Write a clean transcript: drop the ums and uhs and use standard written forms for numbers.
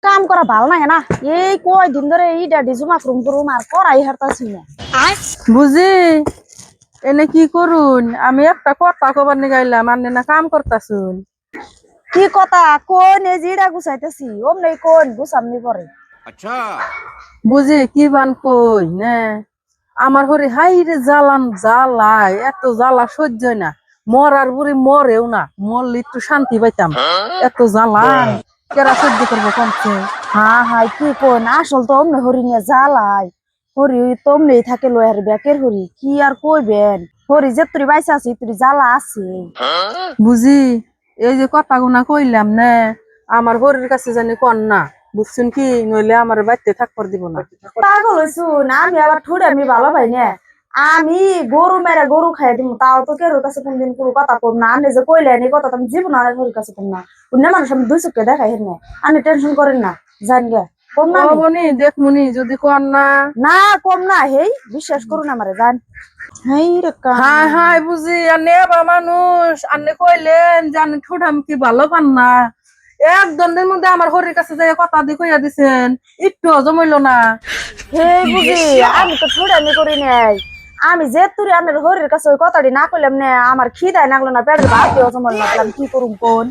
কাম করা ভালো লাগে না। এই কয়দিন ধরে এই ডাডি জমা করুম আর করাই হারতাছি না। বুঝি এনে কি করুন? আমি একটা কথা কবার নিগাইলাম, আন্নে না কাম করতাছুন। কি কথা কোন এই জিডা গুছাইতেছি অমনি কোন গুছামনি পরে। अच्छा। বুঝি কি বান কই নে আমার হরি হাই রে জ্বালান জ্বালায়, এত জ্বালা সহ্য হয় না। মরার বুড়ি মরেও না, মরলে একটু শান্তি পাইতাম। এত জ্বালান কেরা সহ্য করবো কমছে? হ্যাঁ কি কোন আসল তো অমনি হরি নিয়ে জ্বালাই। হরি তো অমনি থাকে লয়ার ব্যাকের হরি কি আর কইবেন। হরি যে তুই বাইসা আছি তুই জ্বালা আছে। বুঝি এই যে কথা গুনা কইলাম নে, আমার হরির কাছে জানি কন না, বুঝছেন কি? নইলে আমার বাড়িতে থাকবার দিব না। পাগল হইছুন আমি আবার ঠুড়ে আমি ভালো পাই না। আমি গরু মেরে গরু খাই দিব তাও তো কেউ কাছে কোনদিন কোনো কথা কম না। আমি যে কইলেন এই কথা তো আমি জীবন আর ঘরের কাছে কম না। অন্য মানুষ আমি দুই চোখে দেখাই হেন আপনি টেনশন করেন না। জান গে কম না আমি। বনি দেখমুনি যদি কন না। না কম না হেই বিশ্বাস করুন আমারে জান। হেই রে হাই হাই বুঝি আন্নে বা মানুষ আন্নে কইলেন যে আন্নে ঠোঁটাম কি ভালো পান না, একদমের মধ্যে আমার হরির কাছে যাই কথা দিয়ে কইয়া দিছেন, একটু হজম হইল না। হেই বুঝি আমি তো ঠুড়ে আমি করি নাই। আমি যে তুই আমার হরির কাছে ওই কথাটি না কইলাম না আমার খিদায় লাগলো না পেটের ভাত দিয়ে হজম হলো না। আমি কি করুম কোন।